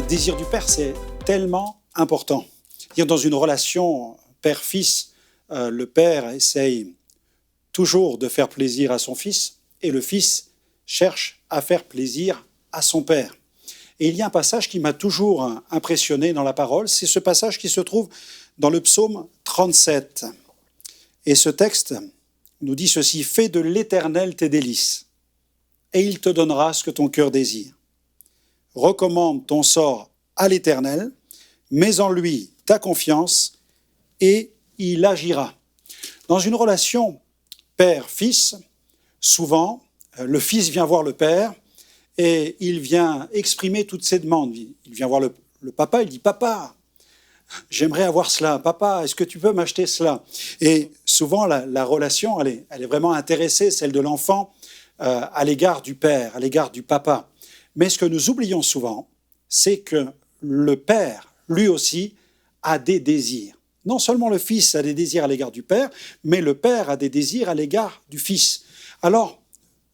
désir du Père, c'est tellement important. Dans une relation père-fils, le père essaye toujours de faire plaisir à son fils et le fils cherche à faire plaisir à son père. Et il y a un passage qui m'a toujours impressionné dans la parole, c'est ce passage qui se trouve dans le psaume 37. Et ce texte nous dit ceci: « Fais de l'Éternel tes délices, et il te donnera ce que ton cœur désire. Recommande ton sort à l'Éternel, mets en lui ta confiance, et il agira. » Dans une relation père-fils, souvent, le fils vient voir le père et il vient exprimer toutes ses demandes. Il vient voir le papa, il dit « Papa, j'aimerais avoir cela. Papa, est-ce que tu peux m'acheter cela ?» Et souvent, la relation, elle est vraiment intéressée, celle de l'enfant, à l'égard du père, à l'égard du papa. Mais ce que nous oublions souvent, c'est que le père, lui aussi, a des désirs. Non seulement le fils a des désirs à l'égard du père, mais le père a des désirs à l'égard du fils. Alors,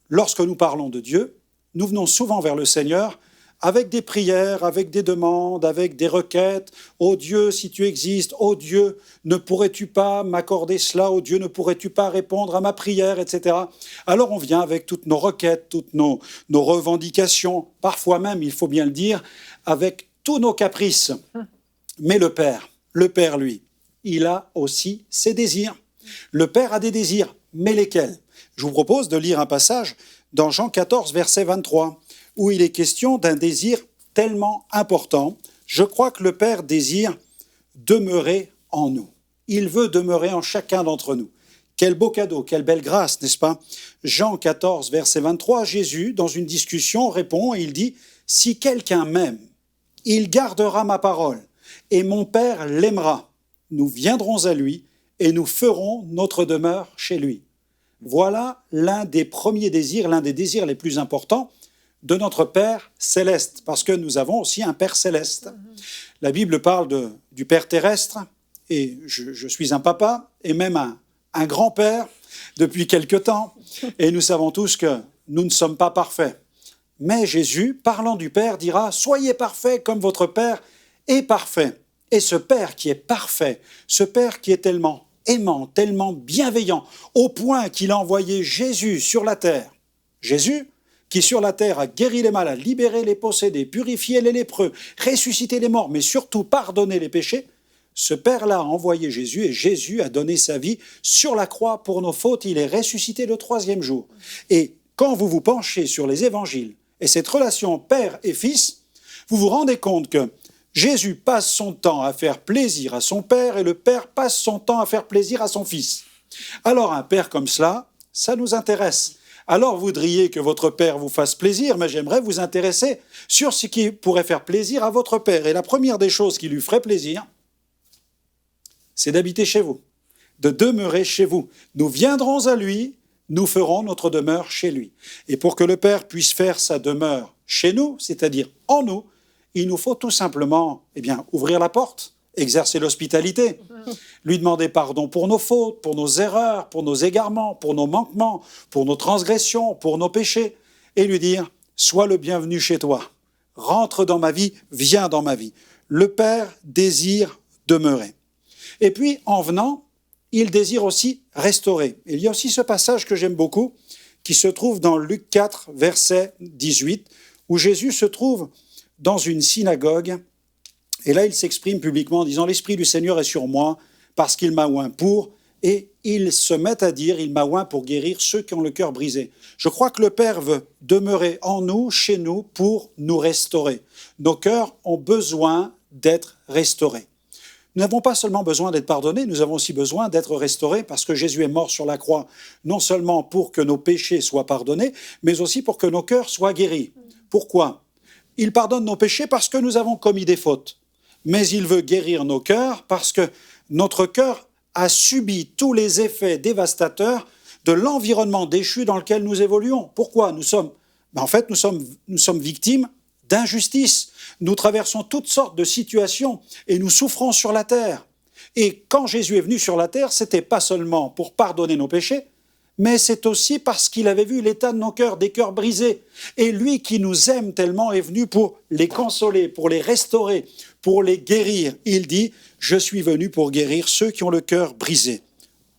lorsque nous parlons de Dieu, nous venons souvent vers le Seigneur avec des prières, avec des demandes, avec des requêtes. « Ô Dieu, si tu existes, ô Dieu, ne pourrais-tu pas m'accorder cela? Ô Dieu, ne pourrais-tu pas répondre à ma prière ?» etc. Alors on vient avec toutes nos requêtes, toutes nos revendications, parfois même, il faut bien le dire, avec tous nos caprices. Mais le Père, lui, il a aussi ses désirs. Le Père a des désirs, mais lesquels? Je vous propose de lire un passage dans Jean 14, verset 23, où il est question d'un désir tellement important. Je crois que le Père désire demeurer en nous. Il veut demeurer en chacun d'entre nous. Quel beau cadeau, quelle belle grâce, n'est-ce pas? Jean 14, verset 23, Jésus, dans une discussion, répond et il dit « Si quelqu'un m'aime, il gardera ma parole, et mon Père l'aimera. Nous viendrons à lui, et nous ferons notre demeure chez lui. » Voilà l'un des premiers désirs, l'un des désirs les plus importants de notre Père céleste, parce que nous avons aussi un Père céleste. La Bible parle du Père terrestre, et je suis un papa, et même un grand-père depuis quelque temps, et nous savons tous que nous ne sommes pas parfaits. Mais Jésus, parlant du Père, dira « Soyez parfaits comme votre Père est parfait. » Et ce Père qui est parfait, ce Père qui est tellement aimant, tellement bienveillant, au point qu'il a envoyé Jésus sur la terre. Jésus, qui sur la terre a guéri les malades, libéré les possédés, purifié les lépreux, ressuscité les morts, mais surtout pardonné les péchés, ce Père-là a envoyé Jésus et Jésus a donné sa vie sur la croix pour nos fautes. Il est ressuscité le 3e jour. Et quand vous vous penchez sur les évangiles et cette relation père et fils, vous vous rendez compte que Jésus passe son temps à faire plaisir à son Père et le Père passe son temps à faire plaisir à son Fils. Alors un Père comme cela, ça nous intéresse. Alors vous voudriez que votre Père vous fasse plaisir, mais j'aimerais vous intéresser sur ce qui pourrait faire plaisir à votre Père. Et la première des choses qui lui ferait plaisir, c'est d'habiter chez vous, de demeurer chez vous. Nous viendrons à lui, nous ferons notre demeure chez lui. Et pour que le Père puisse faire sa demeure chez nous, c'est-à-dire en nous, il nous faut tout simplement ouvrir la porte, exercer l'hospitalité, lui demander pardon pour nos fautes, pour nos erreurs, pour nos égarements, pour nos manquements, pour nos transgressions, pour nos péchés, et lui dire « Sois le bienvenu chez toi, rentre dans ma vie, viens dans ma vie ». Le Père désire demeurer. Et puis, en venant, il désire aussi restaurer. Il y a aussi ce passage que j'aime beaucoup, qui se trouve dans Luc 4, verset 18, où Jésus se trouve dans une synagogue, et là il s'exprime publiquement en disant « L'Esprit du Seigneur est sur moi, parce qu'il m'a oint pour », et il se met à dire « Il m'a oint pour guérir ceux qui ont le cœur brisé ». Je crois que le Père veut demeurer en nous, chez nous, pour nous restaurer. Nos cœurs ont besoin d'être restaurés. Nous n'avons pas seulement besoin d'être pardonnés, nous avons aussi besoin d'être restaurés parce que Jésus est mort sur la croix, non seulement pour que nos péchés soient pardonnés, mais aussi pour que nos cœurs soient guéris. Pourquoi ? Il pardonne nos péchés parce que nous avons commis des fautes. Mais il veut guérir nos cœurs parce que notre cœur a subi tous les effets dévastateurs de l'environnement déchu dans lequel nous évoluons. Pourquoi ? Nous sommes victimes d'injustice. Nous traversons toutes sortes de situations et nous souffrons sur la terre. Et quand Jésus est venu sur la terre, ce n'était pas seulement pour pardonner nos péchés, mais c'est aussi parce qu'il avait vu l'état de nos cœurs, des cœurs brisés. Et lui qui nous aime tellement est venu pour les consoler, pour les restaurer, pour les guérir. Il dit, je suis venu pour guérir ceux qui ont le cœur brisé.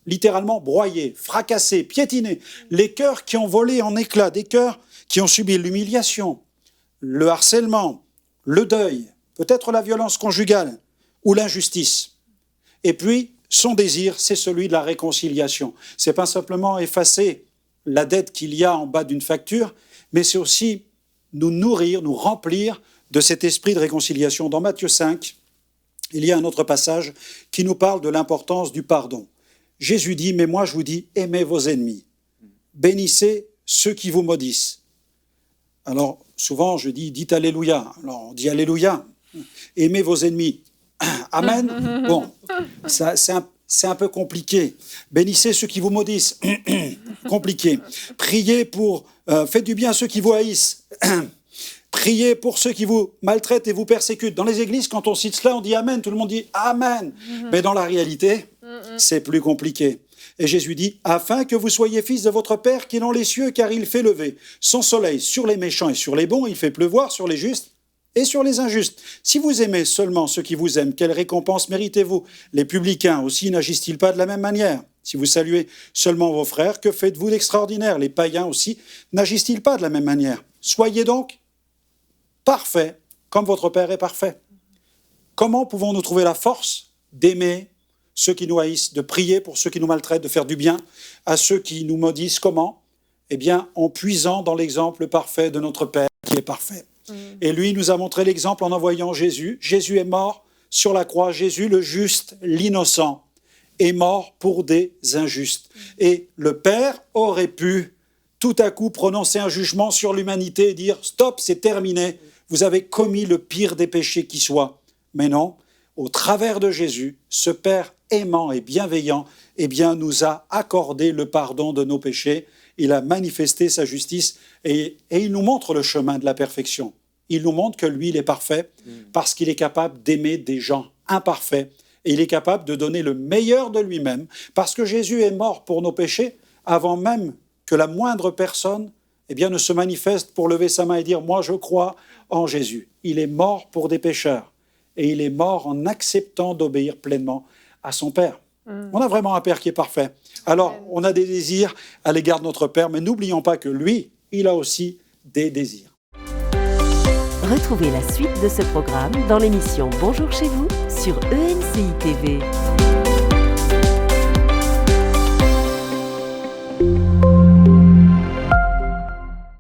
Littéralement broyés, fracassés, piétinés. Les cœurs qui ont volé en éclats, des cœurs qui ont subi l'humiliation, le harcèlement, le deuil, peut-être la violence conjugale ou l'injustice. Et puis, son désir, c'est celui de la réconciliation. Ce n'est pas simplement effacer la dette qu'il y a en bas d'une facture, mais c'est aussi nous nourrir, nous remplir de cet esprit de réconciliation. Dans Matthieu 5, il y a un autre passage qui nous parle de l'importance du pardon. Jésus dit, mais moi je vous dis, aimez vos ennemis, bénissez ceux qui vous maudissent. Alors, souvent je dis, dites Alléluia. Alors, on dit Alléluia, aimez vos ennemis. Amen. Bon, c'est un peu compliqué. Bénissez ceux qui vous maudissent. Compliqué. Priez pour... faites du bien à ceux qui vous haïssent. Priez pour ceux qui vous maltraitent et vous persécutent. Dans les églises, quand on cite cela, on dit Amen. Tout le monde dit Amen. Mais dans la réalité, c'est plus compliqué. Et Jésus dit, afin que vous soyez fils de votre Père qui est dans les cieux, car il fait lever son soleil sur les méchants et sur les bons, il fait pleuvoir sur les justes et sur les injustes. Si vous aimez seulement ceux qui vous aiment, quelle récompense méritez-vous? Les publicains aussi n'agissent-ils pas de la même manière? Si vous saluez seulement vos frères, que faites-vous d'extraordinaire? Les païens aussi n'agissent-ils pas de la même manière? Soyez donc parfaits, comme votre Père est parfait. Comment pouvons-nous trouver la force d'aimer ceux qui nous haïssent, de prier pour ceux qui nous maltraitent, de faire du bien à ceux qui nous maudissent? Comment? Eh bien, en puisant dans l'exemple parfait de notre Père qui est parfait. Et lui nous a montré l'exemple en envoyant Jésus. Jésus est mort sur la croix. Jésus, le juste, l'innocent, est mort pour des injustes. Et le Père aurait pu tout à coup prononcer un jugement sur l'humanité et dire « Stop, c'est terminé, vous avez commis le pire des péchés qui soit. » Mais non, au travers de Jésus, ce Père aimant et bienveillant, eh bien, nous a accordé le pardon de nos péchés. Il a manifesté sa justice et il nous montre le chemin de la perfection. Il nous montre que lui, il est parfait parce qu'il est capable d'aimer des gens imparfaits et il est capable de donner le meilleur de lui-même parce que Jésus est mort pour nos péchés avant même que la moindre personne eh bien, ne se manifeste pour lever sa main et dire « Moi, je crois en Jésus ». Il est mort pour des pécheurs et il est mort en acceptant d'obéir pleinement à son Père. On a vraiment un Père qui est parfait. Alors, on a des désirs à l'égard de notre Père, mais n'oublions pas que lui, il a aussi des désirs. Retrouvez la suite de ce programme dans l'émission Bonjour chez vous sur ENCI TV.